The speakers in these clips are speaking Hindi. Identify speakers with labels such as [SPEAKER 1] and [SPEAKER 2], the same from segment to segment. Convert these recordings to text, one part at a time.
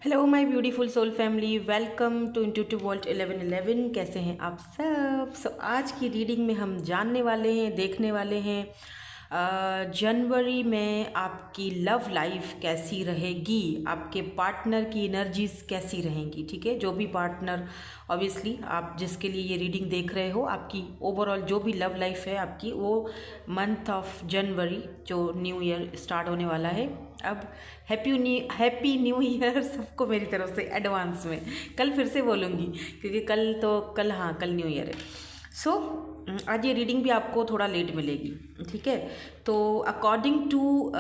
[SPEAKER 1] Hello my beautiful soul family, welcome to intuitive world 1111। कैसे हैं आप सब। आज की रीडिंग में हम जानने वाले हैं, देखने वाले हैं जनवरी में आपकी लव लाइफ कैसी रहेगी, आपके पार्टनर की एनर्जीज कैसी रहेंगी। ठीक है, जो भी पार्टनर ऑब्वियसली आप जिसके लिए ये रीडिंग देख रहे हो, आपकी ओवरऑल जो भी लव लाइफ है आपकी, वो मंथ ऑफ जनवरी जो न्यू ईयर स्टार्ट होने वाला है। अब हैप्पी न्यू ईयर सबको मेरी तरफ से एडवांस में। कल फिर से बोलूँगी क्योंकि कल न्यू ईयर है। सो आज ये रीडिंग भी आपको थोड़ा लेट मिलेगी। ठीक है, तो अकॉर्डिंग टू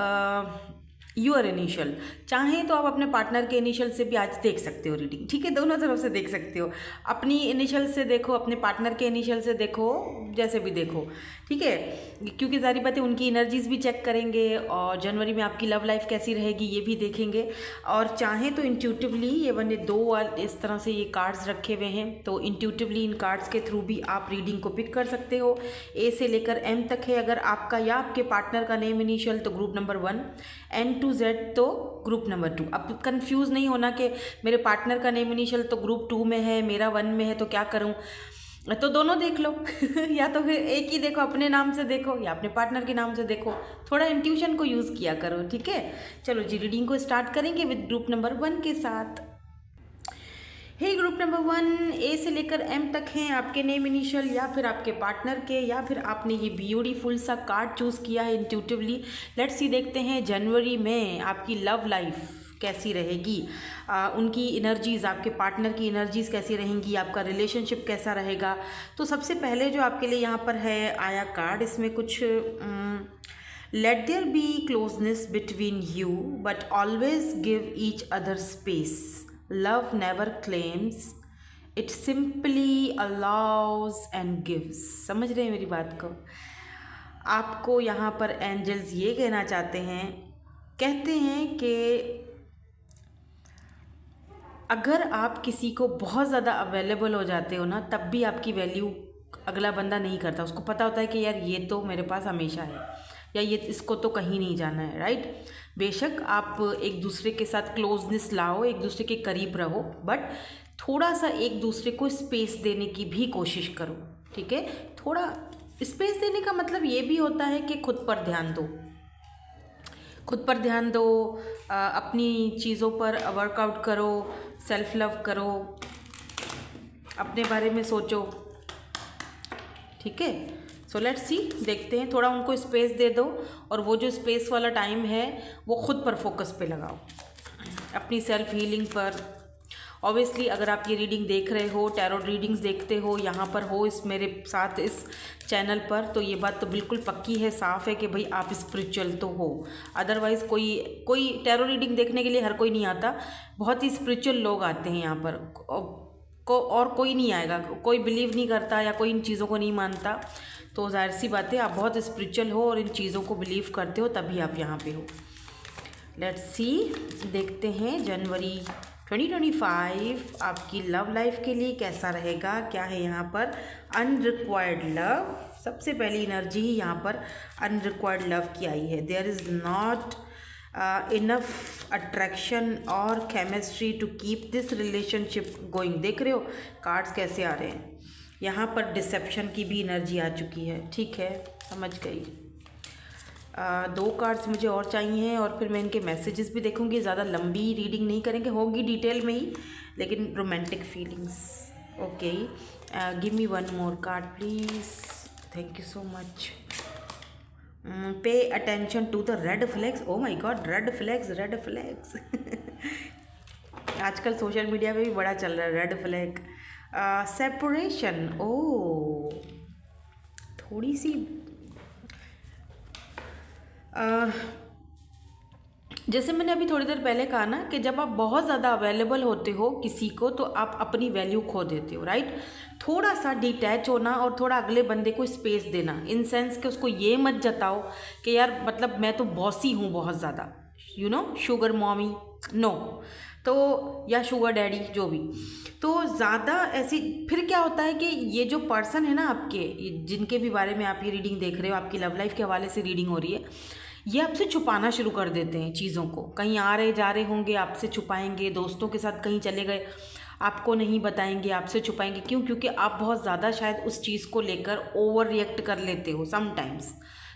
[SPEAKER 1] यूअर इनिशियल, चाहें तो आप अपने पार्टनर के इनिशियल से भी आज देख सकते हो रीडिंग। ठीक है, दोनों तरफ से देख सकते हो, अपनी इनिशियल से देखो, अपने पार्टनर के इनिशियल से देखो, जैसे भी देखो। ठीक है, क्योंकि सारी बातें उनकी एनर्जीज भी चेक करेंगे और जनवरी में आपकी लव लाइफ कैसी रहेगी ये भी देखेंगे। और चाहें तो इंट्यूटिवली, ये मैंने दो इस तरह से ये कार्ड्स रखे हुए हैं, तो इंट्यूटिवली इन कार्ड्स के थ्रू भी आप रीडिंग को पिक कर सकते हो। ए से लेकर एम तक है। अगर आपका या आपके पार्टनर का नेम इनिशियल तो group number 1, N to Z तो ग्रुप नंबर 2। अब कंफ्यूज नहीं होना कि मेरे पार्टनर का नेम इनिशियल तो ग्रुप 2 में है, मेरा 1 में है, तो क्या करूं। तो दोनों देख लो या तो फिर एक ही देखो, अपने नाम से देखो या अपने पार्टनर के नाम से देखो। थोड़ा इंट्यूशन को यूज़ किया करो। ठीक है, चलो जी रीडिंग को स्टार्ट करेंगे विद ग्रुप नंबर 1 के साथ। हे ग्रुप नंबर 1, ए से लेकर एम तक हैं आपके नेम इनिशियल या फिर आपके पार्टनर के, या फिर आपने ये ब्यूटीफुल सा कार्ड चूज़ किया है इंट्यूटिवली। लेट्स सी, देखते हैं जनवरी में आपकी लव लाइफ कैसी रहेगी, उनकी एनर्जीज़, आपके पार्टनर की एनर्जीज़ कैसी रहेंगी, आपका रिलेशनशिप कैसा रहेगा। तो सबसे पहले जो आपके लिए यहाँ पर है आया कार्ड, इसमें कुछ let there be closeness between you but always give each other space. Love never claims, it simply allows and gives. समझ रहे हैं मेरी बात को। आपको यहाँ पर एंजल्स ये कहना चाहते हैं, कहते हैं कि अगर आप किसी को बहुत ज़्यादा अवेलेबल हो जाते हो ना, तब भी आपकी वैल्यू अगला बंदा नहीं करता। उसको पता होता है कि यार ये तो मेरे पास हमेशा है, या ये इसको तो कहीं नहीं जाना है। राइट, बेशक आप एक दूसरे के साथ क्लोजनेस लाओ, एक दूसरे के करीब रहो, बट थोड़ा सा एक दूसरे को स्पेस देने की भी कोशिश करो। ठीक है, थोड़ा स्पेस देने का मतलब ये भी होता है कि खुद पर ध्यान दो, खुद पर ध्यान दो, अपनी चीज़ों पर वर्कआउट करो, सेल्फ लव करो, अपने बारे में सोचो। ठीक है, सो लेट्स सी, देखते हैं। थोड़ा उनको स्पेस दे दो, और वो जो स्पेस वाला टाइम है वो खुद पर फोकस पे लगाओ, अपनी सेल्फ हीलिंग पर। ऑब्वियसली अगर आप ये रीडिंग देख रहे हो, टैरोट रीडिंग्स देखते हो, यहाँ पर हो इस मेरे साथ इस चैनल पर, तो ये बात तो बिल्कुल पक्की है, साफ़ है कि भाई आप स्पिरिचुअल तो हो। अदरवाइज़ कोई टैरो रीडिंग देखने के लिए हर कोई नहीं आता। बहुत ही स्पिरिचुअल लोग आते हैं यहाँ पर, और कोई नहीं आएगा। कोई बिलीव नहीं करता या कोई इन चीज़ों को नहीं मानता, तो जाहिर सी बात है आप बहुत स्पिरिचुअल हो और इन चीज़ों को बिलीव करते हो, तभी आप यहाँ पे हो। लेट्स सी, देखते हैं जनवरी 2025 आपकी लव लाइफ के लिए कैसा रहेगा। क्या है यहाँ पर, अनरिक्वायर्ड लव। सबसे पहली एनर्जी ही यहाँ पर अनरिक्वायर्ड लव की आई है। There is not enough attraction और chemistry to keep this relationship going. देख रहे हो कार्ड्स कैसे आ रहे हैं, यहाँ पर डिसेप्शन की भी एनर्जी आ चुकी है। ठीक है, समझ गई। दो कार्ड्स मुझे और चाहिए और फिर मैं इनके मैसेजेस भी देखूंगी। ज़्यादा लंबी रीडिंग नहीं करेंगे, होगी डिटेल में ही, लेकिन romantic feelings. Okay, give me one more card please, thank you so much. Pay attention to the red flags. Oh my god, red flags, red flags आजकल सोशल मीडिया पे भी बड़ा चल रहा है रेड फ्लैग। सेपरेशन, ओ थोड़ी सी जैसे मैंने अभी थोड़ी देर पहले कहा ना कि जब आप बहुत ज़्यादा अवेलेबल होते हो किसी को, तो आप अपनी वैल्यू खो देते हो। राइट, थोड़ा सा डिटैच होना और थोड़ा अगले बंदे को स्पेस देना, इन सेंस कि उसको ये मत जताओ कि यार मतलब मैं तो बॉसी हूँ बहुत ज़्यादा, you know, sugar mommy, no, तो या शुगर डैडी, जो भी। तो ज़्यादा ऐसी फिर क्या होता है कि ये जो पर्सन है ना आपके, जिनके भी बारे में आप ये रीडिंग देख रहे हो, आपकी लव लाइफ के हवाले से रीडिंग हो रही है, ये आपसे छुपाना शुरू कर देते हैं चीज़ों को। कहीं आ रहे जा रहे होंगे, आपसे छुपाएंगे, दोस्तों के साथ कहीं चले गए, आपको नहीं बताएंगे, आपसे छुपाएंगे। क्यों? क्योंकि आप बहुत ज़्यादा शायद उस चीज़ को लेकर ओवर रिएक्ट कर लेते हो समटाइम्स,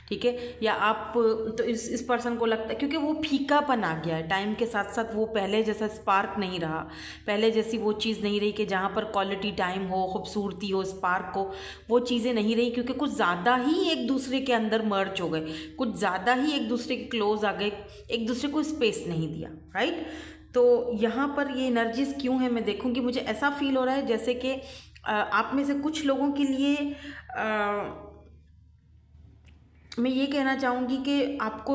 [SPEAKER 1] ठीक है। या आप तो इस पर्सन को लगता है, क्योंकि वो फीकापन आ गया है टाइम के साथ साथ, वो पहले जैसा स्पार्क नहीं रहा, पहले जैसी वो चीज़ नहीं रही कि जहाँ पर क्वालिटी टाइम हो, खूबसूरती हो, स्पार्क हो, वो चीज़ें नहीं रही, क्योंकि कुछ ज़्यादा ही एक दूसरे के अंदर मर्ज हो गए, कुछ ज़्यादा ही एक दूसरे के क्लोज आ गए, एक दूसरे को स्पेस नहीं दिया, राइट। तो यहाँ पर ये एनर्जीज क्यों है मैं देखूँगी, मुझे ऐसा फील हो रहा है जैसे कि आप में से कुछ लोगों के लिए मैं ये कहना चाहूँगी कि आपको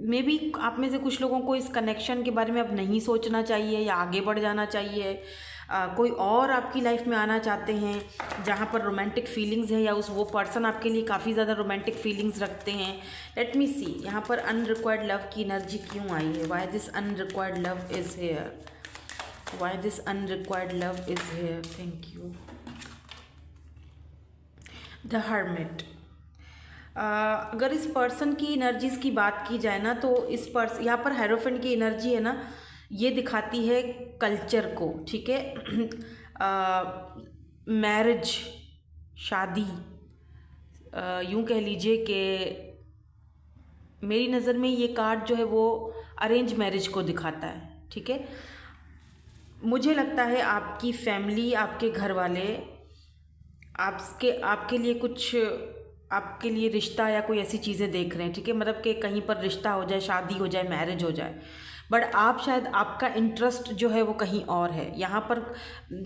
[SPEAKER 1] मे बी आप में से कुछ लोगों को इस कनेक्शन के बारे में अब नहीं सोचना चाहिए या आगे बढ़ जाना चाहिए। कोई और आपकी लाइफ में आना चाहते हैं जहाँ पर रोमांटिक फीलिंग्स है, या वो पर्सन आपके लिए काफ़ी ज़्यादा रोमांटिक फीलिंग्स रखते हैं। लेट मी सी यहाँ पर अनरिक्वायर्ड लव की एनर्जी क्यों आई है। Why this unrequired love is here, why this unrequired love is here. Thank you. The hermit. अगर इस पर्सन की एनर्जीज़ की बात की जाए ना, तो इस पर्सन यहाँ पर हेरोफेंट की एनर्जी है ना, ये दिखाती है कल्चर को, ठीक है। मैरिज, शादी, यूँ कह लीजिए कि मेरी नज़र में ये कार्ड जो है वो अरेंज मैरिज को दिखाता है, ठीक है। मुझे लगता है आपकी फैमिली, आपके घर वाले आपके लिए कुछ, आपके लिए रिश्ता या कोई ऐसी चीज़ें देख रहे हैं, ठीक है। मतलब कि कहीं पर रिश्ता हो जाए, शादी हो जाए, मैरिज हो जाए, बट आप शायद आपका इंटरेस्ट जो है वो कहीं और है। यहाँ पर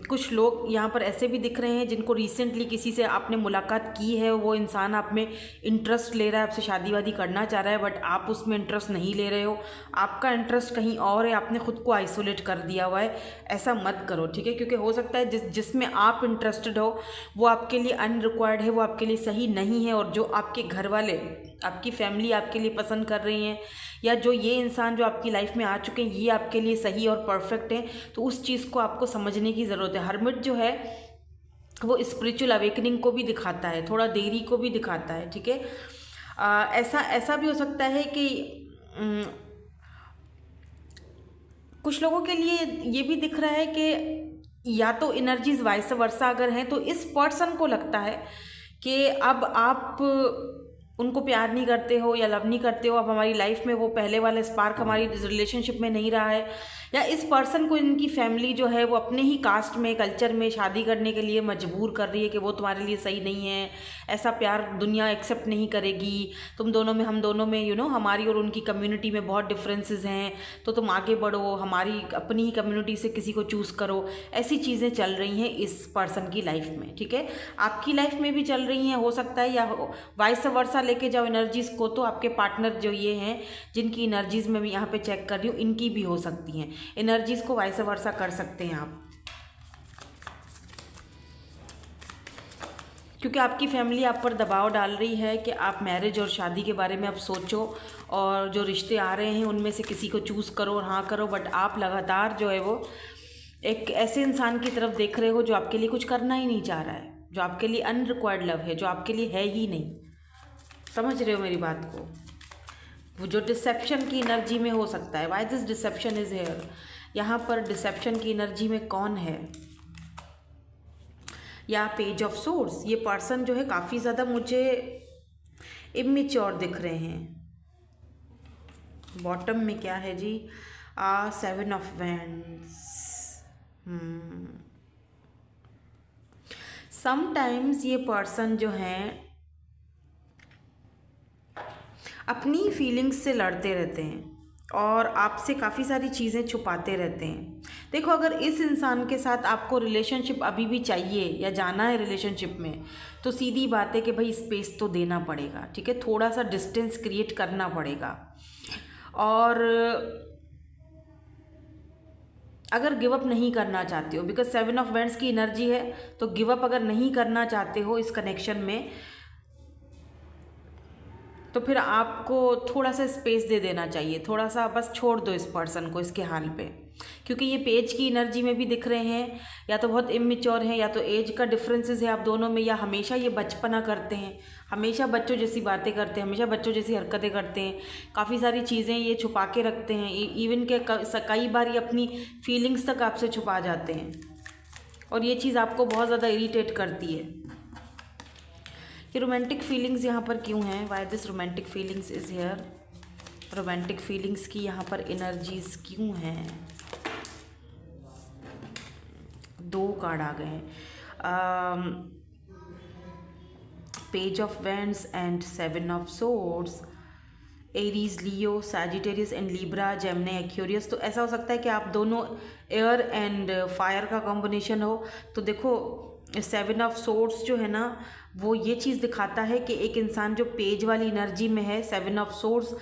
[SPEAKER 1] कुछ लोग यहाँ पर ऐसे भी दिख रहे हैं जिनको रिसेंटली किसी से आपने मुलाकात की है, वो इंसान आप में इंटरेस्ट ले रहा है, आपसे शादी वादी करना चाह रहा है, बट आप उसमें इंटरेस्ट नहीं ले रहे हो, आपका इंटरेस्ट कहीं और है, आपने खुद को आइसोलेट कर दिया हुआ है। ऐसा मत करो, ठीक है, क्योंकि हो सकता है जिसमें आप इंटरेस्टेड हो वो आपके लिए अनरिक्वायर्ड है, वो आपके लिए सही नहीं है, और जो आपके घर वाले, आपकी फैमिली आपके लिए पसंद कर रही हैं, या जो ये इंसान जो आपकी लाइफ में आ चुके हैं ये आपके लिए सही और परफेक्ट हैं, तो उस चीज़ को आपको समझने की ज़रूरत है। हर्मिट जो है वो स्पिरिचुअल अवेकनिंग को भी दिखाता है, थोड़ा देरी को भी दिखाता है, ठीक है। ऐसा भी हो सकता है कि कुछ लोगों के लिए ये भी दिख रहा है कि या तो एनर्जीज वाइस वर्सा अगर हैं, तो इस पर्सन को लगता है कि अब आप उनको प्यार नहीं करते हो या लव नहीं करते हो, अब हमारी लाइफ में वो पहले वाला स्पार्क हमारी रिलेशनशिप में नहीं रहा है, या इस पर्सन को इनकी फैमिली जो है वो अपने ही कास्ट में, कल्चर में शादी करने के लिए मजबूर कर रही है कि वो तुम्हारे लिए सही नहीं है, ऐसा प्यार दुनिया एक्सेप्ट नहीं करेगी, तुम दोनों में, हम दोनों में हमारी और उनकी कम्युनिटी में बहुत डिफरेंसेस हैं, तो तुम आगे बढ़ो, हमारी अपनी ही कम्युनिटी से किसी को चूज़ करो। ऐसी चीज़ें चल रही हैं इस पर्सन की लाइफ में, ठीक है। आपकी लाइफ में भी चल रही हैं, हो सकता है, या वाइस वर्सा लेके जाओ एनर्जीज़ को, तो आपके पार्टनर जो ये हैं जिनकी एनर्जीज़ में मैं यहाँ पे चेक कर रही हूँ, इनकी भी हो सकती हैं एनर्जीज़ को वाइस वर्सा कर सकते हैं आप, क्योंकि आपकी फैमिली आप पर दबाव डाल रही है कि आप मैरिज और शादी के बारे में आप सोचो, और जो रिश्ते आ रहे हैं उनमें से किसी को चूज़ करो और हाँ करो, बट आप लगातार जो है वो एक ऐसे इंसान की तरफ देख रहे हो जो आपके लिए कुछ करना ही नहीं चाह रहा है, जो आपके लिए अनरिक्वायर्ड लव है, जो आपके लिए है ही नहीं। समझ रहे हो मेरी बात को? वो जो डिसेप्शन की एनर्जी में हो सकता है। Why this deception is here. यहाँ पर डिसेप्शन की एनर्जी में कौन है, या पेज ऑफ सोर्स। ये पर्सन जो है काफ़ी ज़्यादा मुझे इमेच्योर दिख रहे हैं। बॉटम में क्या है जी? 7 ऑफ वैंड्स। समटाइम्स ये पर्सन जो हैं अपनी फीलिंग्स से लड़ते रहते हैं और आपसे काफ़ी सारी चीज़ें छुपाते रहते हैं। देखो, अगर इस इंसान के साथ आपको रिलेशनशिप अभी भी चाहिए या जाना है रिलेशनशिप में, तो सीधी बात है कि भाई स्पेस तो देना पड़ेगा, ठीक है, थोड़ा सा डिस्टेंस क्रिएट करना पड़ेगा। और अगर गिव अप नहीं करना चाहते हो, बिकॉज 7 ऑफ वैंड्स की एनर्जी है, तो गिव अप अगर नहीं करना चाहते हो इस कनेक्शन में, तो फिर आपको थोड़ा सा स्पेस दे देना चाहिए, थोड़ा सा बस छोड़ दो इस पर्सन को इसके हाल पे, क्योंकि ये पेज की एनर्जी में भी दिख रहे हैं, या तो बहुत इमेच्योर हैं, या तो एज का डिफरेंसेस है आप दोनों में, या हमेशा ये बचपना करते हैं, हमेशा बच्चों जैसी बातें करते हैं, हमेशा बच्चों जैसी हरकतें करते हैं, काफ़ी सारी चीज़ें ये छुपा के रखते हैं, इवन के कई बार ये अपनी फीलिंग्स तक आपसे छुपा जाते हैं, और ये चीज़ आपको बहुत ज़्यादा इरिटेट करती है। कि रोमांटिक फीलिंग्स यहाँ पर क्यों हैं, why this romantic feelings is here, romantic feelings की यहाँ पर एनर्जीज क्यों हैं। 2 कार्ड आ गए हैं, page of vends and 7 of swords, Aries, Leo, Sagittarius and Libra, Gemini, Aquarius. तो ऐसा हो सकता है कि आप दोनों एयर एंड फायर का कॉम्बिनेशन हो। तो देखो 7 ऑफ सोर्ड्स जो है ना, वो ये चीज़ दिखाता है कि एक इंसान जो पेज वाली एनर्जी में है, 7 ऑफ सोर्ड्स,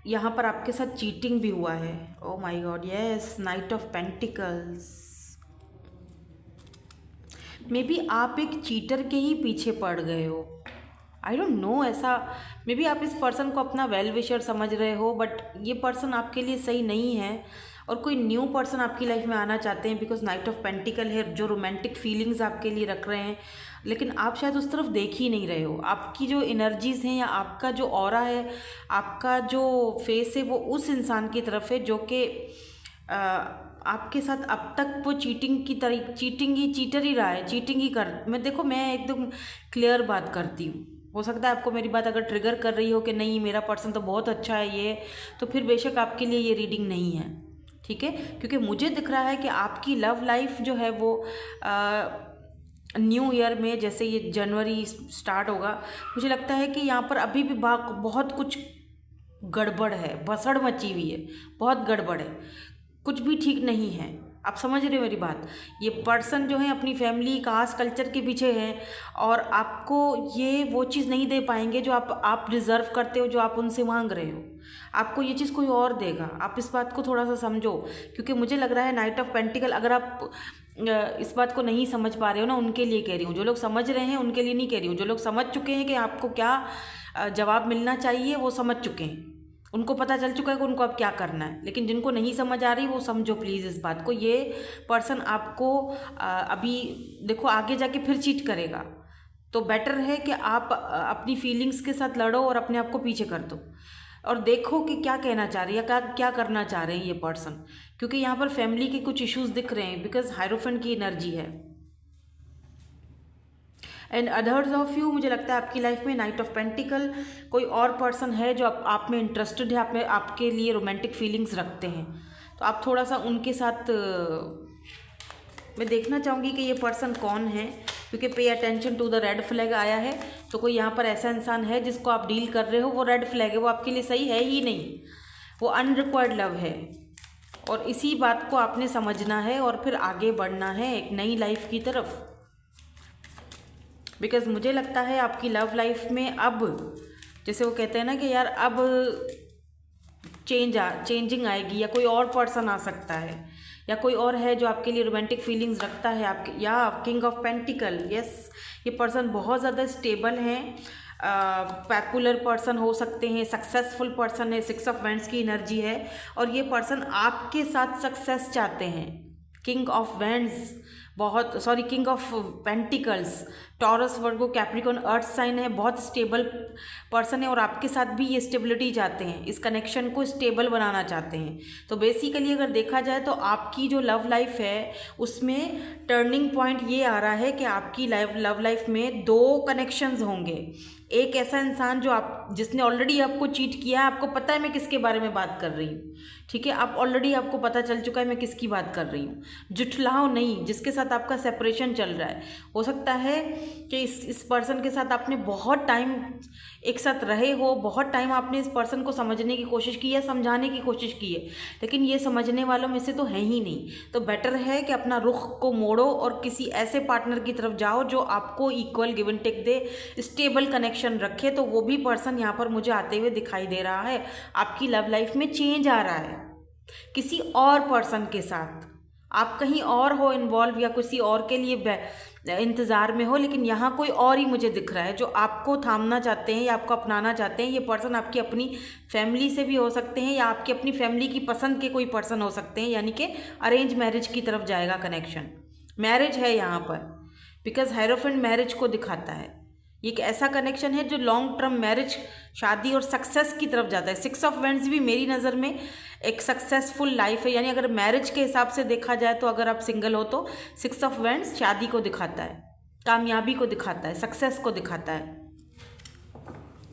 [SPEAKER 1] यहाँ पर आपके साथ चीटिंग भी हुआ है। ओ my God, yes, night of pentacles. May be आप एक चीटर के ही पीछे पड़ गए हो, आई डोंट नो, ऐसा मे बी आप इस पर्सन को अपना वेल विशर समझ रहे हो, बट ये पर्सन आपके लिए सही नहीं है, और कोई न्यू पर्सन आपकी लाइफ में आना चाहते हैं, बिकॉज नाइट ऑफ पेंटिकल है, जो रोमांटिक फीलिंग्स आपके लिए रख रहे हैं, लेकिन आप शायद उस तरफ देख ही नहीं रहे हो। आपकी जो एनर्जीज़ हैं, या आपका जो ऑरा है, आपका जो फेस है, वो उस इंसान की तरफ है जो कि आपके साथ अब तक वो चीटर ही रहा है, चीटिंग ही मैं एकदम क्लियर बात करती हूँ। हो सकता है आपको मेरी बात अगर ट्रिगर कर रही हो कि नहीं मेरा पर्सन तो बहुत अच्छा है ये, तो फिर बेशक आपके लिए ये रीडिंग नहीं है, ठीक है। क्योंकि मुझे दिख रहा है कि आपकी लव लाइफ जो है वो न्यू ईयर में, जैसे ये जनवरी स्टार्ट होगा, मुझे लगता है कि यहाँ पर अभी भी बहुत कुछ गड़बड़ है, भसड़ मची हुई है, बहुत गड़बड़ है, कुछ भी ठीक नहीं है। आप समझ रहे हो मेरी बात। ये पर्सन जो है अपनी फैमिली कास्ट कल्चर के पीछे हैं, और आपको ये वो चीज़ नहीं दे पाएंगे जो आप डिज़र्व करते हो, जो आप उनसे मांग रहे हो। आपको ये चीज़ कोई और देगा, आप इस बात को थोड़ा सा समझो। क्योंकि मुझे लग रहा है नाइट ऑफ पेंटिकल, अगर आप इस बात को नहीं समझ पा रहे हो ना, उनके लिए कह रही हूँ, जो लोग समझ रहे हैं उनके लिए नहीं कह रही हूँ। जो लोग समझ चुके हैं कि आपको क्या जवाब मिलना चाहिए, वो समझ चुके हैं, उनको पता चल चुका है कि उनको अब क्या करना है। लेकिन जिनको नहीं समझ आ रही, वो समझो प्लीज़ इस बात को। ये पर्सन आपको अभी देखो आगे जाके फिर चीट करेगा, तो बेटर है कि आप अपनी फीलिंग्स के साथ लड़ो और अपने आप को पीछे कर दो, और देखो कि क्या कहना चाह रही है, क्या करना चाह रहे हैं ये पर्सन। क्योंकि यहाँ पर फैमिली के कुछ इश्यूज दिख रहे हैं, बिकॉज हायरोफेंट की एनर्जी है। एंड अदर्स ऑफ यू, मुझे लगता है आपकी लाइफ में नाइट ऑफ पेंटिकल, कोई और पर्सन है जो आप में इंटरेस्टेड है, आपके लिए रोमांटिक फीलिंग्स रखते हैं। तो आप थोड़ा सा उनके साथ मैं देखना चाहूँगी कि ये पर्सन कौन है, क्योंकि pay attention to the red flag आया है। तो कोई यहाँ पर ऐसा इंसान है जिसको आप डील कर रहे हो, वो रेड फ्लैग है, वो आपके लिए सही है ही नहीं, वो अनरिक्वायर्ड लव है। और इसी बात को आपने समझना है और फिर आगे बढ़ना है एक नई लाइफ की तरफ। बिकॉज मुझे लगता है आपकी लव लाइफ में अब, जैसे वो कहते हैं ना कि यार अब चेंजिंग आएगी, या कोई और पर्सन आ सकता है, या कोई और है जो आपके लिए रोमांटिक फीलिंग्स रखता है आपके, या किंग ऑफ पेंटिकल। यस, ये पर्सन बहुत ज़्यादा स्टेबल हैं, पॉपुलर पर्सन हो सकते हैं, सक्सेसफुल पर्सन है, 6 ऑफ वैंड्स की एनर्जी है, और ये पर्सन आपके साथ सक्सेस चाहते हैं। King of wands king of pentacles, Taurus, Virgo, Capricorn, earth sign है, बहुत स्टेबल पर्सन है, और आपके साथ भी ये स्टेबिलिटी चाहते हैं, इस कनेक्शन को स्टेबल बनाना चाहते हैं। तो बेसिकली अगर देखा जाए तो आपकी जो लव लाइफ है उसमें टर्निंग पॉइंट ये आ रहा है कि आपकी लव लाइफ में 2 कनेक्शंस होंगे। एक ऐसा इंसान जिसने ऑलरेडी आपको चीट किया है, आपको पता है मैं किसके बारे में बात कर रही हूँ, ठीक है, आपको पता चल चुका है मैं किसकी बात कर रही हूँ। जुठलाओ नहीं, जिसके साथ आपका सेपरेशन चल रहा है। हो सकता है कि इस पर्सन के साथ आपने बहुत टाइम एक साथ रहे हो, बहुत टाइम आपने इस पर्सन को समझने की कोशिश की है, समझाने की कोशिश की है, लेकिन ये समझने वालों में से तो है ही नहीं। तो बेटर है कि अपना रुख को मोड़ो और किसी ऐसे पार्टनर की तरफ जाओ जो आपको इक्वल गिव एंड टेक दे, स्टेबल कनेक्शन रखे। तो वो भी पर्सन यहाँ पर मुझे आते हुए दिखाई दे रहा है। आपकी लव लाइफ में चेंज आ रहा है किसी और पर्सन के साथ, आप कहीं और हो इन्वॉल्व या किसी और के लिए इंतज़ार में हो, लेकिन यहाँ कोई और ही मुझे दिख रहा है जो आपको थामना चाहते हैं या आपको अपनाना चाहते हैं। ये पर्सन आपकी अपनी फैमिली से भी हो सकते हैं या आपकी अपनी फैमिली की पसंद के कोई पर्सन हो सकते हैं, यानी कि अरेंज मैरिज की तरफ जाएगा कनेक्शन। मैरिज है यहाँ पर, बिकॉज हायरोफेंट मैरिज को दिखाता है। ये एक ऐसा कनेक्शन है जो लॉन्ग टर्म मैरिज, शादी और सक्सेस की तरफ जाता है। 6 ऑफ वेंट्स भी मेरी नज़र में एक सक्सेसफुल लाइफ है, यानी अगर मैरिज के हिसाब से देखा जाए तो अगर आप सिंगल हो तो 6 ऑफ वेंट्स शादी को दिखाता है, कामयाबी को दिखाता है, सक्सेस को दिखाता है।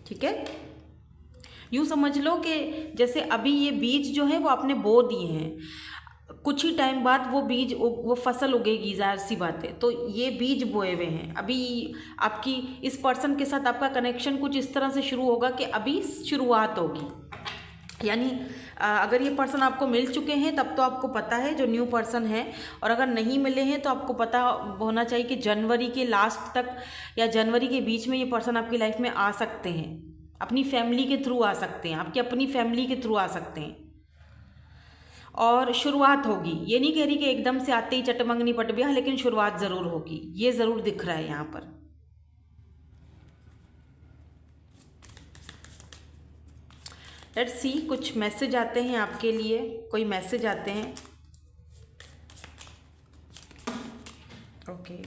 [SPEAKER 1] ठीक है, यूँ समझ लो कि जैसे अभी ये बीज जो है वो आपने बो दिए हैं, कुछ ही टाइम बाद वो बीज वो फसल उगेगी, ज़ाहिर सी बात है। तो ये बीज बोए हुए हैं। अभी आपकी इस पर्सन के साथ आपका कनेक्शन कुछ इस तरह से शुरू होगा कि अभी शुरुआत होगी, यानी अगर ये पर्सन आपको मिल चुके हैं तब तो आपको पता है जो न्यू पर्सन है, और अगर नहीं मिले हैं तो आपको पता होना चाहिए कि जनवरी के लास्ट तक या जनवरी के बीच में ये पर्सन आपकी लाइफ में आ सकते हैं, अपनी फैमिली के थ्रू आ सकते हैं, आपकी अपनी फैमिली के थ्रू आ सकते हैं, और शुरुआत होगी। ये नहीं कह रही कि एकदम से आते ही चटमंगनी पट ब्याह, लेकिन शुरुआत ज़रूर होगी, ये ज़रूर दिख रहा है यहाँ पर। लेट्स सी, कुछ मैसेज आते हैं आपके लिए, कोई मैसेज आते हैं। Okay,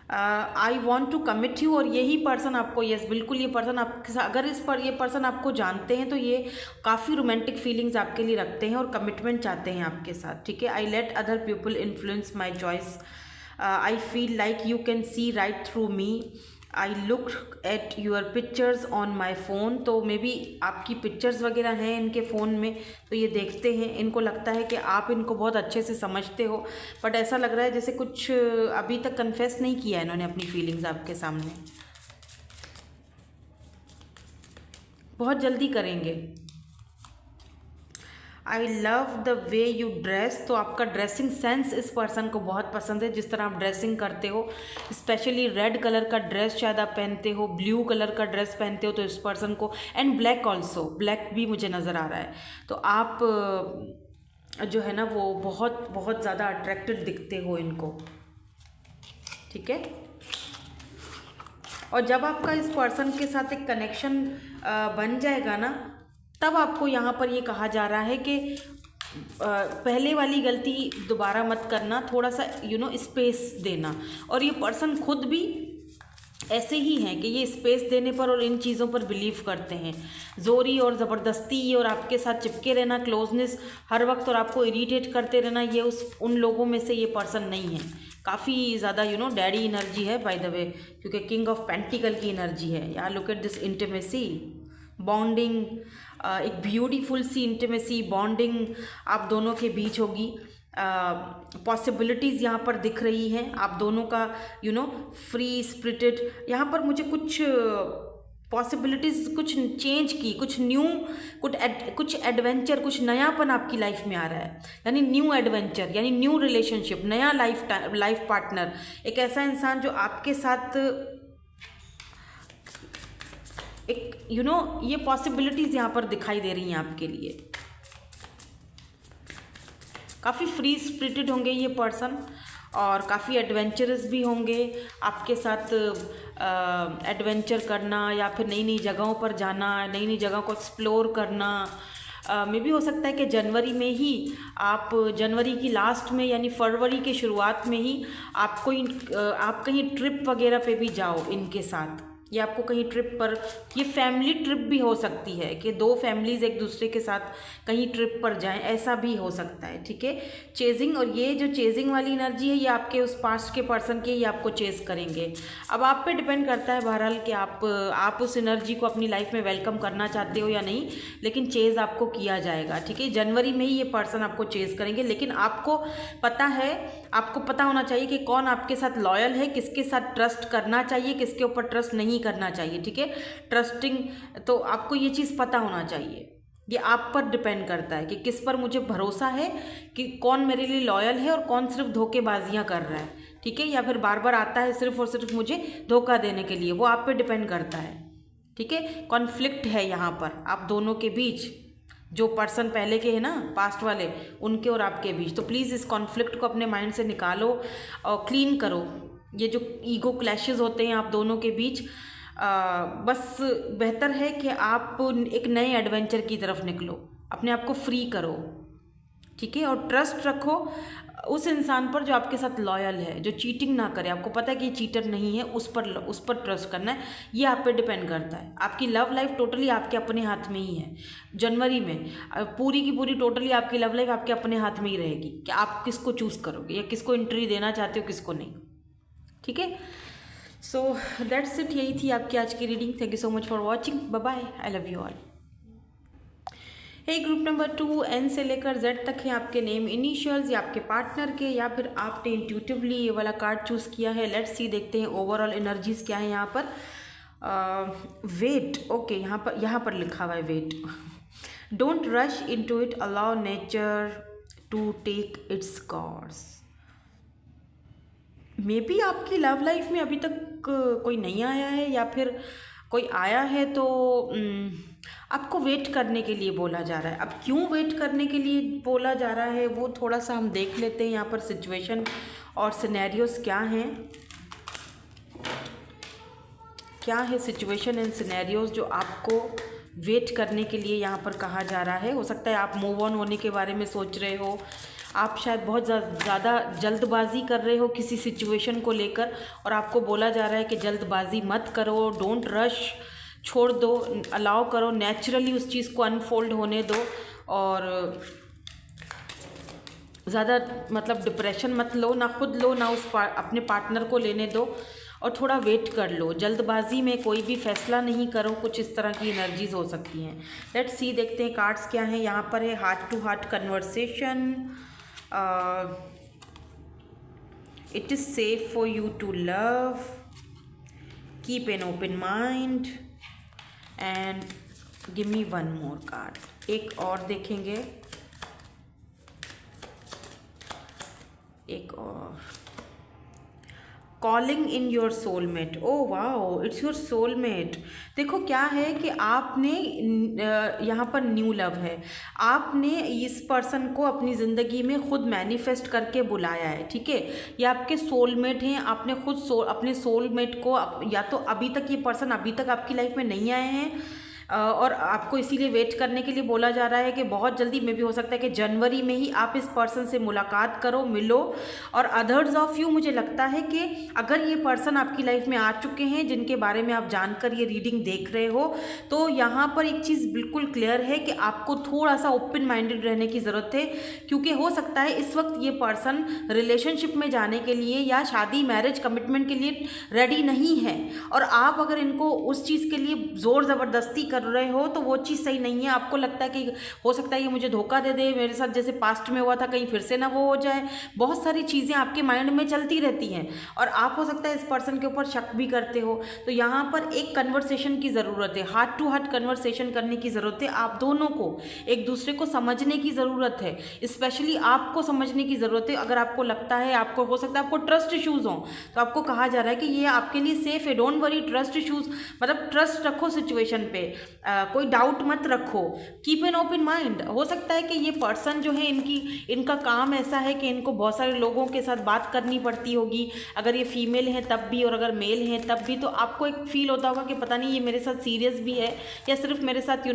[SPEAKER 1] I want to commit you, और यही पर्सन आपको, यस बिल्कुल, ये पर्सन आपके साथ, अगर ये पर्सन आपको जानते हैं तो ये काफ़ी रोमांटिक फीलिंग्स आपके लिए रखते हैं और कमिटमेंट चाहते हैं आपके साथ। ठीक है, I let other people influence my choice, I feel like you can see right through me, I look at your pictures on my phone. तो मे बी आपकी पिक्चर्स वगैरह हैं इनके फ़ोन में, तो ये देखते हैं, इनको लगता है कि आप इनको बहुत अच्छे से समझते हो, बट ऐसा लग रहा है जैसे कुछ अभी तक कन्फेस नहीं किया है इन्होंने अपनी फीलिंग्स आपके सामने, बहुत जल्दी करेंगे। आई love the way you dress, तो आपका ड्रेसिंग सेंस इस पर्सन को बहुत पसंद है, जिस तरह आप ड्रेसिंग करते हो, स्पेशली रेड कलर का ड्रेस शायद आप पहनते हो, ब्लू कलर का ड्रेस पहनते हो तो इस पर्सन को, एंड ब्लैक ऑल्सो, ब्लैक भी मुझे नज़र आ रहा है। तो आप जो है ना वो बहुत बहुत ज़्यादा अट्रैक्टिव दिखते हो इनको। ठीक है, और जब आपका इस पर्सन के साथ एक कनेक्शन बन जाएगा ना, तब आपको यहाँ पर ये कहा जा रहा है कि पहले वाली गलती दोबारा मत करना, थोड़ा सा स्पेस देना। और ये पर्सन खुद भी ऐसे ही हैं कि ये स्पेस देने पर और इन चीज़ों पर बिलीव करते हैं। जोरी और ज़बरदस्ती और आपके साथ चिपके रहना, क्लोजनेस हर वक्त और आपको इरिटेट करते रहना, ये उन लोगों में से ये पर्सन नहीं है। काफ़ी ज़्यादा डैडी एनर्जी है बाय द वे, क्योंकि किंग ऑफ पेंटिकल की एनर्जी है। यार look at this intimacy, bonding, एक ब्यूटीफुल सी इंटीमेसी बॉन्डिंग आप दोनों के बीच होगी। पॉसिबिलिटीज़ यहाँ पर दिख रही हैं आप दोनों का, फ्री स्पिरिटेड। यहाँ पर मुझे कुछ पॉसिबिलिटीज़, कुछ चेंज की, कुछ न्यू, कुछ एडवेंचर, कुछ नयापन आपकी लाइफ में आ रहा है, यानी न्यू एडवेंचर, यानी न्यू रिलेशनशिप, नया लाइफ पार्टनर, एक ऐसा इंसान जो आपके साथ एक ये पॉसिबिलिटीज़ यहाँ पर दिखाई दे रही हैं आपके लिए। काफ़ी फ्री स्पिरिटेड होंगे ये पर्सन और काफ़ी एडवेंचरस भी होंगे, आपके साथ एडवेंचर करना या फिर नई नई जगहों पर जाना, नई नई जगहों को एक्सप्लोर करना। मे भी हो सकता है कि जनवरी में ही आप, जनवरी की लास्ट में यानी फरवरी के शुरुआत में ही आप कहीं ट्रिप वगैरह पे भी जाओ इनके साथ, या आपको कहीं ट्रिप पर, ये फैमिली ट्रिप भी हो सकती है कि 2 फैमिलीज़ एक दूसरे के साथ कहीं ट्रिप पर जाएं, ऐसा भी हो सकता है। ठीक है, चेजिंग, और ये जो चेजिंग वाली एनर्जी है ये आपके उस पास्ट के पर्सन के ही आपको चेज करेंगे। अब आप पे डिपेंड करता है बहरहाल कि आप उस एनर्जी को अपनी लाइफ में वेलकम करना चाहते हो या नहीं, लेकिन चेज आपको किया जाएगा। ठीक है, जनवरी में ही ये पर्सन आपको चेज करेंगे, लेकिन आपको पता होना चाहिए कि कौन आपके साथ लॉयल है, किसके साथ ट्रस्ट करना चाहिए, किसके ऊपर ट्रस्ट नहीं करना चाहिए। ठीक है, ट्रस्टिंग, तो आपको ये चीज़ पता होना चाहिए। ये आप पर डिपेंड करता है कि किस पर मुझे भरोसा है, कि कौन मेरे लिए लॉयल है और कौन सिर्फ धोखेबाजियाँ कर रहा है। ठीक है, या फिर बार बार आता है सिर्फ और सिर्फ मुझे धोखा देने के लिए, वो आप पे डिपेंड करता है। ठीक है, कॉन्फ्लिक्ट है यहाँ पर आप दोनों के बीच, जो पर्सन पहले के हैं ना, पास्ट वाले, उनके और आपके बीच। तो प्लीज़ इस कॉन्फ्लिक्ट को अपने माइंड से निकालो और क्लीन करो। ये जो ईगो क्लैशेस होते हैं आप दोनों के बीच, बस बेहतर है कि आप एक नए एडवेंचर की तरफ निकलो, अपने आप को फ्री करो, ठीक है। और ट्रस्ट रखो उस इंसान पर जो आपके साथ लॉयल है, जो चीटिंग ना करे। आपको पता है कि ये चीटर नहीं है, उस पर ट्रस्ट करना है। ये आप पे डिपेंड करता है। आपकी लव लाइफ टोटली आपके अपने हाथ में ही है। जनवरी में पूरी की पूरी टोटली आपकी लव लाइफ आपके अपने हाथ में ही रहेगी कि आप किसको चूज़ करोगे या किसको एंट्री देना चाहते हो, किसको नहीं, ठीक है। सो दैट्स इट, यही थी आपकी आज की reading. Thank you so much for watching. Bye bye, I love you all. Group number 2, N से लेकर जेड तक है आपके नेम इनिशियल्स या आपके पार्टनर के, या फिर आपने इंट्यूटिवली ये वाला कार्ड चूज़ किया है। लेट्स सी, देखते हैं ओवरऑल एनर्जीज क्या है यहाँ पर। वेट, ओके, यहाँ पर लिखा हुआ है wait. Don't rush into it, allow nature to take its course. Maybe आपकी लव लाइफ में अभी तक कोई नहीं आया है, या फिर कोई आया है तो आपको वेट करने के लिए बोला जा रहा है। अब क्यों वेट करने के लिए बोला जा रहा है वो थोड़ा सा हम देख लेते हैं। यहाँ पर सिचुएशन और सिनेरियोस क्या हैं, क्या है सिचुएशन एंड सिनेरियोस जो आपको वेट करने के लिए यहाँ पर कहा जा रहा है। हो सकता है आप मूव ऑन होने के बारे में सोच रहे हो, आप शायद बहुत ज़्यादा जल्दबाजी कर रहे हो किसी सिचुएशन को लेकर, और आपको बोला जा रहा है कि जल्दबाजी मत करो, डोंट रश, छोड़ दो, अलाउ करो, नेचुरली उस चीज़ को अनफोल्ड होने दो, और ज़्यादा मतलब डिप्रेशन मत लो, ना खुद लो ना अपने पार्टनर को लेने दो, और थोड़ा वेट कर लो। जल्दबाजी में कोई भी फैसला नहीं करो। कुछ इस तरह की एनर्जीज हो सकती हैं। लेट्स सी, देखते हैं कार्ड्स क्या हैं। यहाँ पर है heart to heart conversation. It is safe for you to love, keep an open mind, and give me one more card. एक और देखेंगे, एक और। Calling in your soulmate, oh wow, it's your soulmate. देखो क्या है कि आपने यहाँ पर न्यू लव है, आपने इस पर्सन को अपनी ज़िंदगी में खुद मैनिफेस्ट करके बुलाया है, ठीक है। ये आपके सोलमेट हैं। आपने खुद अपने सोलमेट को, या तो अभी तक ये पर्सन अभी तक आपकी लाइफ में नहीं आए हैं, और आपको इसीलिए वेट करने के लिए बोला जा रहा है कि बहुत जल्दी में भी हो सकता है कि जनवरी में ही आप इस पर्सन से मुलाकात करो, मिलो। और अदर्स ऑफ यू, मुझे लगता है कि अगर ये पर्सन आपकी लाइफ में आ चुके हैं जिनके बारे में आप जानकर ये रीडिंग देख रहे हो, तो यहाँ पर एक चीज़ बिल्कुल क्लियर है कि आपको थोड़ा सा ओपन माइंडेड रहने की ज़रूरत है, क्योंकि हो सकता है इस वक्त ये पर्सन रिलेशनशिप में जाने के लिए या शादी मैरिज कमिटमेंट के लिए रेडी नहीं है, और आप अगर इनको उस चीज़ के लिए ज़ोर ज़बरदस्ती कर रहे हो तो वो चीज़ सही नहीं है। आपको लगता है कि हो सकता है ये मुझे धोखा दे दे, मेरे साथ जैसे पास्ट में हुआ था, कहीं फिर से ना वो हो जाए। बहुत सारी चीज़ें आपके माइंड में चलती रहती हैं, और आप हो सकता है इस पर्सन के ऊपर शक भी करते हो। तो यहाँ पर एक कन्वर्सेशन की ज़रूरत है, हार्ट टू हार्ट कन्वर्सेशन करने की ज़रूरत है। आप दोनों को एक दूसरे को समझने की ज़रूरत है, स्पेशली आपको समझने की ज़रूरत है। अगर आपको लगता है, आपको हो सकता है आपको ट्रस्ट इश्यूज़ हों, तो आपको कहा जा रहा है कि ये आपके लिए सेफ़ है, डोंट वरी, ट्रस्ट इश्यूज़ मतलब ट्रस्ट रखो सिचुएशन पे, कोई डाउट मत रखो, कीप एन ओपन माइंड। हो सकता है कि ये पर्सन जो है इनका काम ऐसा है कि इनको बहुत सारे लोगों के साथ बात करनी पड़ती होगी, अगर ये फीमेल हैं तब भी और अगर मेल हैं तब भी। तो आपको एक फील होता होगा कि पता नहीं ये मेरे साथ सीरियस भी है या सिर्फ मेरे साथ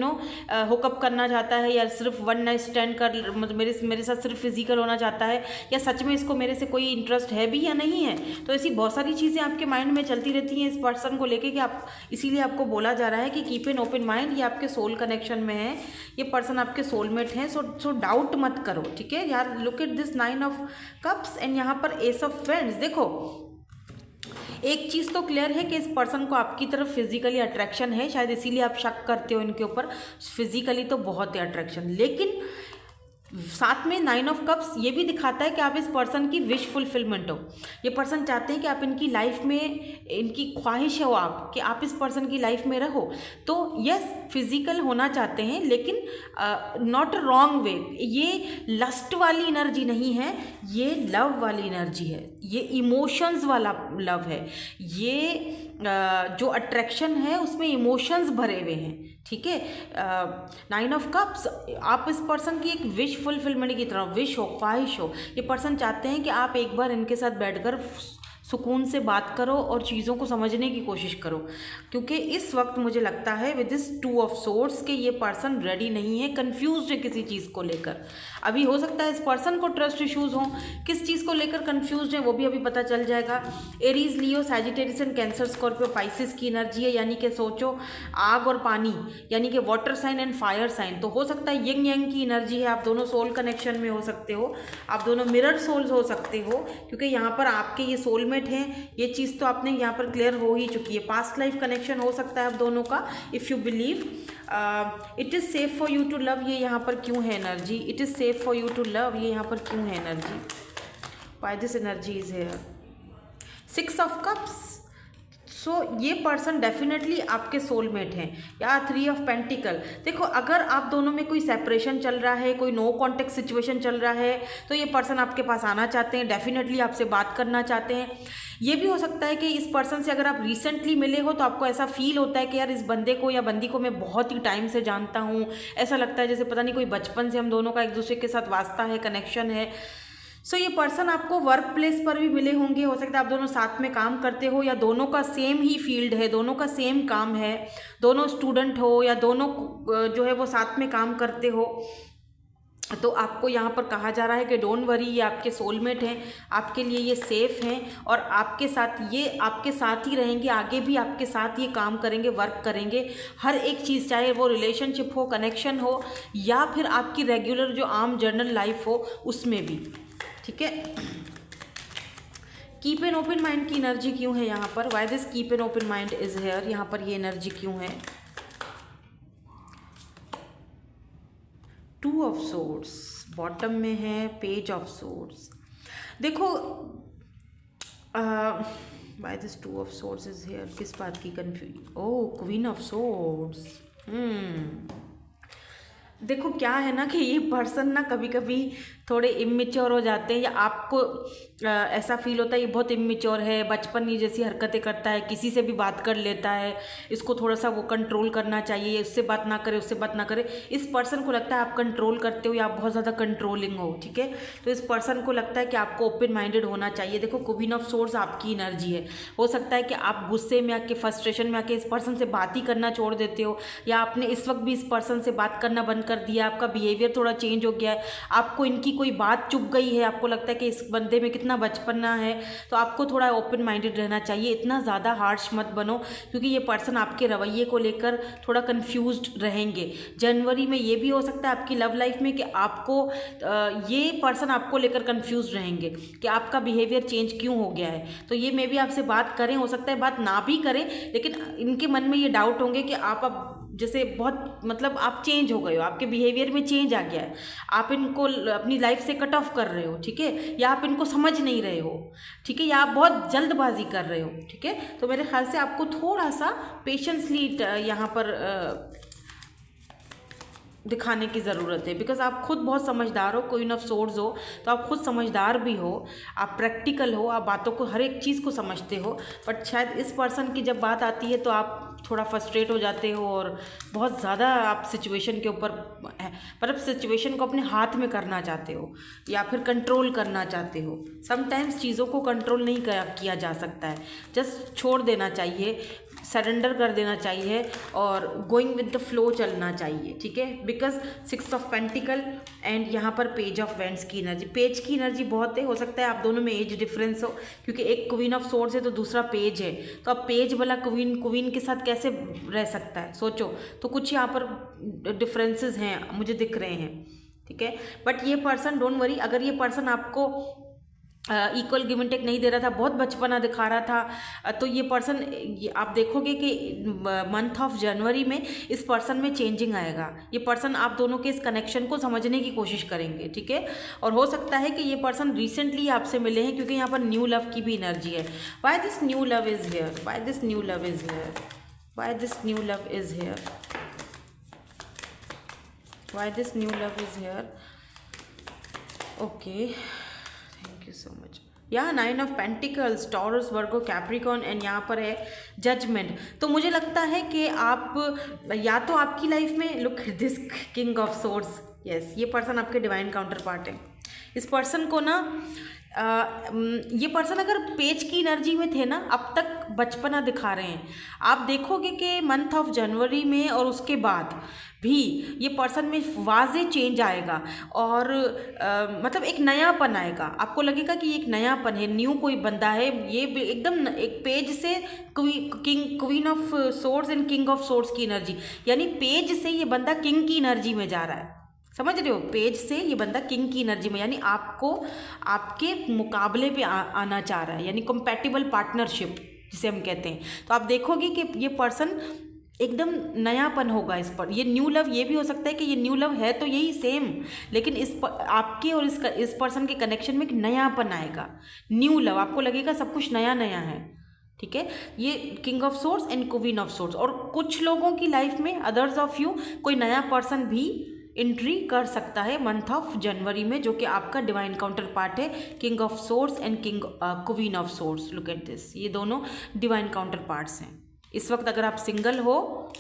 [SPEAKER 1] हुकअप करना चाहता है, या सिर्फ वन नाइट स्टैंड कर मतलब मेरे साथ सिर्फ फिजिकल होना चाहता है, या सच में इसको मेरे से कोई इंटरेस्ट है भी या नहीं है। तो ऐसी बहुत सारी चीज़ें आपके माइंड में चलती रहती हैं इस पर्सन को लेके, कि आप इसीलिए आपको बोला जा रहा है कि कीप एन ओपन माइंड। ये आपके सोल कनेक्शन में है, ये पर्सन आपके सोलमेट हैं, सो डाउट मत करो, ठीक है यार। Look at this 9 of cups and यहाँ पर एस ऑफ फ्रेंड्स। देखो एक चीज़ तो क्लियर है कि इस पर्सन को आपकी तरफ फिजिकली अट्रैक्शन है, शायद इसीलिए आप शक करते हो इनके ऊपर। फिजिकली तो बहुत है अट्रैक्शन, लेकिन साथ में 9 ऑफ कप्स ये भी दिखाता है कि आप इस पर्सन की विश फुलफिलमेंट हो। ये पर्सन चाहते हैं कि आप इनकी लाइफ में, इनकी ख्वाहिश हो आप कि आप इस पर्सन की लाइफ में रहो। तो यस, फिजिकल होना चाहते हैं, लेकिन नॉट अ रॉन्ग वे। ये लस्ट वाली एनर्जी नहीं है, ये लव वाली एनर्जी है, ये इमोशंस वाला लव है। ये जो अट्रैक्शन है उसमें इमोशंस भरे हुए हैं, ठीक है। 9 ऑफ कप्स, आप इस पर्सन की एक विश फुलफिलमेंट की तरह, विश हो, ख्वाहिश हो, ये पर्सन चाहते हैं कि आप एक बार इनके साथ बैठकर सुकून से बात करो और चीज़ों को समझने की कोशिश करो, क्योंकि इस वक्त मुझे लगता है विद दिस 2 ऑफ सोर्ड्स कि ये पर्सन रेडी नहीं है, कंफ्यूज्ड है किसी चीज़ को लेकर। अभी हो सकता है इस पर्सन को ट्रस्ट इश्यूज हों, किस चीज़ को लेकर कंफ्यूज्ड है वो भी अभी पता चल जाएगा। Aries, Leo, Sagittarius and Cancer, Scorpio, Pisces की एनर्जी है, यानी कि सोचो आग और पानी, यानी कि water sign and fire sign. तो हो सकता है यिंग यांग की एनर्जी है, आप दोनों सोल कनेक्शन में हो सकते हो, आप दोनों मिरर सोल्स हो सकते हो, क्योंकि यहाँ पर आपके ये सोलमेट हैं, ये चीज़ तो आपने यहाँ पर क्लियर हो ही चुकी है। पास्ट लाइफ कनेक्शन हो सकता है आप दोनों का, if you believe. It is safe for you to love, ये यहाँ पर क्यों है energy? It is safe for you to love, ये यहाँ पर क्यों है energy? Why this energy is here? 6 of cups. So ये पर्सन डेफिनेटली आपके सोलमेट हैं। या 3 ऑफ पेंटिकल। देखो, अगर आप दोनों में कोई सेपरेशन चल रहा है, कोई नो कॉन्टेक्ट सिचुएशन चल रहा है, तो ये पर्सन आपके पास आना चाहते हैं, डेफिनेटली आपसे बात करना चाहते हैं। ये भी हो सकता है कि इस पर्सन से अगर आप रिसेंटली मिले हो तो आपको ऐसा फील होता है कि यार इस बंदे को या बंदी को मैं बहुत ही टाइम से जानता हूँ, ऐसा लगता है जैसे पता नहीं कोई बचपन से हम दोनों का एक दूसरे के साथ वास्ता है, कनेक्शन है। सो ये पर्सन आपको वर्क प्लेस पर भी मिले होंगे, हो सकता है आप दोनों साथ में काम करते हो, या दोनों का सेम ही फील्ड है, दोनों का सेम काम है, दोनों स्टूडेंट हो, या दोनों जो है वो साथ में काम करते हो। तो आपको यहाँ पर कहा जा रहा है कि डोंट वरी, ये आपके सोलमेट हैं, आपके लिए ये सेफ हैं, और आपके साथ ये आपके साथ ही रहेंगे, आगे भी आपके साथ ये काम करेंगे, वर्क करेंगे, हर एक चीज़, चाहे वो रिलेशनशिप हो, कनेक्शन हो, या फिर आपकी रेगुलर जो आम जर्नल लाइफ हो उसमें भी। ठीक है। कीप एन ओपन माइंड की एनर्जी क्यों है यहाँ पर? Why this keep an open mind is here? यहाँ पर ये एनर्जी क्यों है? 2 ऑफ सोर्ड्स बॉटम में है, पेज ऑफ सोर्ड्स। देखो, why this 2 of swords is here? किस बात की confusion? Oh, queen of swords. देखो क्या है ना कि ये पर्सन ना कभी कभी थोड़े इमेच्योर हो जाते हैं, या आपको ऐसा फील होता है ये बहुत इमेच्योर है, बचपन जैसी हरकतें करता है, किसी से भी बात कर लेता है, इसको थोड़ा सा वो कंट्रोल करना चाहिए, इससे बात ना करे, उससे बात ना करे। इस पर्सन को लगता है आप कंट्रोल करते हो या आप बहुत ज़्यादा कंट्रोलिंग हो। ठीक है। तो इस पर्सन को लगता है कि आपको ओपन माइंडेड होना चाहिए। देखो, क्वीन ऑफ सोर्ड्स आपकी एनर्जी है। हो सकता है कि आप गुस्से में आके, फ्रस्ट्रेशन में आके इस पर्सन से बात ही करना छोड़ देते हो, या आपने इस वक्त भी इस पर्सन से बात करना बंद कर दिया, आपका बिहेवियर थोड़ा चेंज हो गया है, आपको इनकी कोई बात चुभ गई है, आपको लगता है कि इस बंदे में कितना बचपना है। तो आपको थोड़ा ओपन माइंडेड रहना चाहिए, इतना ज़्यादा हार्श मत बनो, क्योंकि ये पर्सन आपके रवैये को लेकर थोड़ा कंफ्यूज्ड रहेंगे। जनवरी में ये भी हो सकता है आपकी लव लाइफ में कि आपको ये पर्सन आपको लेकर कंफ्यूज रहेंगे कि आपका बिहेवियर चेंज क्यों हो गया है। तो ये मे भी आपसे बात करें, हो सकता है बात ना भी करें, लेकिन इनके मन में ये डाउट होंगे कि आप अब जैसे बहुत मतलब आप चेंज हो गए हो, आपके बिहेवियर में चेंज आ गया है, आप इनको अपनी लाइफ से कट ऑफ कर रहे हो। ठीक है। या आप इनको समझ नहीं रहे हो। ठीक है। या आप बहुत जल्दबाजी कर रहे हो। ठीक है। तो मेरे ख्याल से आपको थोड़ा सा पेशेंसली यहाँ पर दिखाने की ज़रूरत है, बिकॉज आप खुद बहुत समझदार हो, क्वीन ऑफ सोर्ड्स हो, तो आप खुद समझदार भी हो, आप प्रैक्टिकल हो, आप बातों को, हर एक चीज़ को समझते हो। बट शायद इस पर्सन की जब बात आती है तो आप थोड़ा फ्रस्ट्रेट हो जाते हो और बहुत ज़्यादा आप सिचुएशन के ऊपर, मतलब सिचुएशन को अपने हाथ में करना चाहते हो या फिर कंट्रोल करना चाहते हो। समटाइम्स चीज़ों को कंट्रोल नहीं किया जा सकता है, जस्ट छोड़ देना चाहिए, सरेंडर कर देना चाहिए और गोइंग विद द फ्लो चलना चाहिए। ठीक है। बिकॉज 6 ऑफ पेंटिकल एंड यहाँ पर पेज ऑफ वेंड्स की एनर्जी, पेज की एनर्जी बहुत है। हो सकता है आप दोनों में एज डिफरेंस हो, क्योंकि एक क्वीन ऑफ सोर्ड्स है तो दूसरा पेज है, तो अब पेज वाला क्वीन के साथ कैसे रह सकता है, सोचो। तो कुछ यहाँ पर डिफरेंसेस हैं, मुझे दिख रहे हैं। ठीक है। बट ये पर्सन, डोंट वरी, अगर ये पर्सन आपको इक्वल गिव एंड टेक नहीं दे रहा था, बहुत बचपना दिखा रहा था, तो ये पर्सन, आप देखोगे कि मंथ ऑफ जनवरी में इस पर्सन में चेंजिंग आएगा। ये पर्सन आप दोनों के इस कनेक्शन को समझने की कोशिश करेंगे। ठीक है। और हो सकता है कि ये पर्सन रिसेंटली आपसे मिले हैं, क्योंकि यहाँ पर न्यू लव की भी एनर्जी है। Why this new love is here? Why this new love is here? Why this new love is here? Why this new love is here? Okay, thank you so much. या 9 of pentacles, Taurus, Virgo, Capricorn and यहाँ पर है जजमेंट। तो मुझे लगता है कि आप या तो आपकी लाइफ में look this king of swords, yes ये पर्सन आपके डिवाइन काउंटर पार्ट है। इस पर्सन को ना ये पर्सन अगर पेज की एनर्जी में थे ना, अब तक बचपना दिखा रहे हैं। आप देखोगे कि मंथ ऑफ जनवरी में और उसके बाद भी ये पर्सन में वाज़े चेंज आएगा और मतलब एक नयापन आएगा। आपको लगेगा कि एक नयापन है, न्यू कोई बंदा है। ये एकदम एक पेज से queen of swords and king of swords की एनर्जी, यानी पेज से ये बंदा किंग की एनर्जी में जा रहा है। समझ रहे हो? पेज से ये बंदा किंग की एनर्जी में, यानी आपको आपके मुकाबले पे आना चाह रहा है, यानी कंपैटिबल पार्टनरशिप जिसे हम कहते हैं। तो आप देखोगे कि ये पर्सन एकदम नयापन होगा इस पर। ये न्यू लव, ये भी हो सकता है कि ये न्यू लव है तो यही सेम, लेकिन आपके और इस पर्सन के कनेक्शन में एक नयापन आएगा, न्यू लव। आपको लगेगा सब कुछ नया नया है, ठीक है। ये king of swords and queen of swords. और कुछ लोगों की लाइफ में, अदर्स ऑफ यू, कोई नया पर्सन भी एंट्री कर सकता है मंथ ऑफ जनवरी में, जो कि आपका डिवाइन काउंटर पार्ट है, king of swords and queen of swords. Look at this, ये दोनों डिवाइन काउंटर पार्ट्स हैं। इस वक्त अगर आप सिंगल हो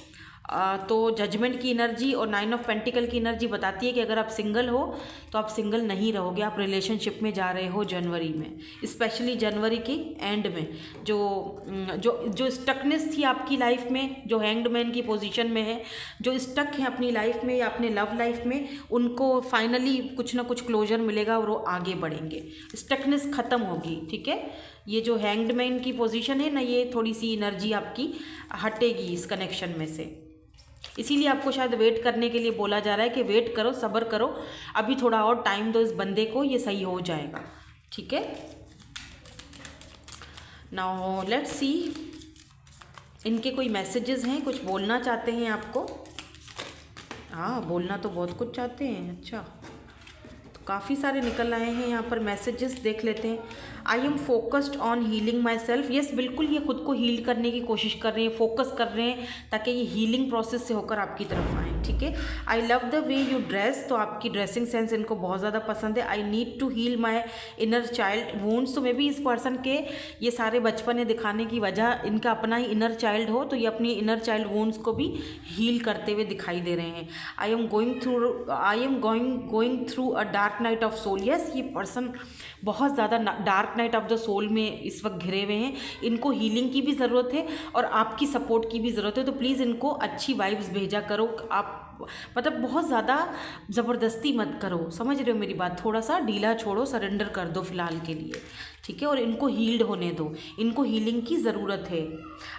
[SPEAKER 1] तो जजमेंट की एनर्जी और 9 ऑफ पेंटिकल की एनर्जी बताती है कि अगर आप सिंगल हो तो आप सिंगल नहीं रहोगे, आप रिलेशनशिप में जा रहे हो जनवरी में, स्पेशली जनवरी के एंड में। जो जो जो स्टकनेस थी आपकी लाइफ में, जो हैंग्ड मैन की पोजीशन में है, जो स्टक है अपनी लाइफ में या अपने लव लाइफ में, उनको फाइनली कुछ ना कुछ क्लोजर मिलेगा और वो आगे बढ़ेंगे, स्टकनेस ख़त्म होगी, ठीक है। ये जो हैंग्ड मैन की पोजीशन है ना, ये थोड़ी सी एनर्जी आपकी हटेगी इस कनेक्शन में से। इसीलिए आपको शायद वेट करने के लिए बोला जा रहा है कि वेट करो, सब्र करो, अभी थोड़ा और टाइम दो इस बंदे को, ये सही हो जाएगा, ठीक है। नाउ लेट्स सी, इनके कोई मैसेजेस हैं, कुछ बोलना चाहते हैं आपको। हाँ, बोलना तो बहुत कुछ चाहते हैं। अच्छा, तो काफ़ी सारे निकल आए हैं यहाँ पर मैसेजेस, देख लेते हैं। I am focused on healing my self. Yes, बिल्कुल ये खुद को हील करने की कोशिश कर रहे हैं, फोकस कर रहे हैं ताकि ये हीलिंग प्रोसेस से होकर आपकी तरफ आए, ठीक है। I love the way you dress, तो आपकी ड्रेसिंग सेंस इनको बहुत ज़्यादा पसंद है। I need to heal my inner child wounds, तो मे बी इस पर्सन के ये सारे बचपने दिखाने की वजह इनका अपना ही इनर चाइल्ड हो, तो ये अपनी इनर चाइल्ड वुंड्स को भी हील करते हुए दिखाई दे रहे हैं। I am going through a dark night of soul. Yes, ये पर्सन बहुत ज़्यादा dark night of the soul में इस वक्त घिरे हुए हैं। इनको हीलिंग की भी ज़रूरत है और आपकी सपोर्ट की भी ज़रूरत है, तो प्लीज़ इनको अच्छी वाइब्स भेजा करो। आप मतलब बहुत ज़्यादा ज़बरदस्ती मत करो, समझ रहे हो मेरी बात? थोड़ा सा ढीला छोड़ो, सरेंडर कर दो फ़िलहाल के लिए, ठीक है। और इनको हील्ड होने दो, इनको हीलिंग की ज़रूरत है।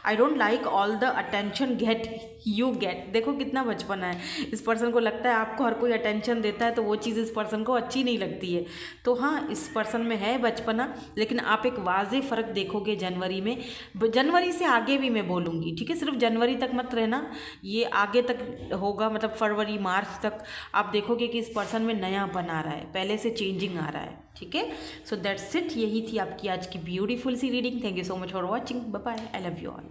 [SPEAKER 1] I don't like all the attention get you get. देखो कितना बचपना है, इस पर्सन को लगता है आपको हर कोई अटेंशन देता है तो वो चीज़ इस पर्सन को अच्छी नहीं लगती है। तो हाँ, इस पर्सन में है बचपना, लेकिन आप एक वाज़े फ़र्क देखोगे जनवरी में। जनवरी से आगे भी मैं बोलूँगी, ठीक है, सिर्फ जनवरी तक मत रहना, ये आगे तक होगा, मतलब फरवरी मार्च तक आप देखोगे कि इस पर्सन में नयापन आ रहा है, पहले से चेंजिंग आ रहा है, ठीक है। सो दैट्स इट, यही थी आपकी आज की ब्यूटीफुल सी reading. Thank you so much for watching, bye bye, I love you all.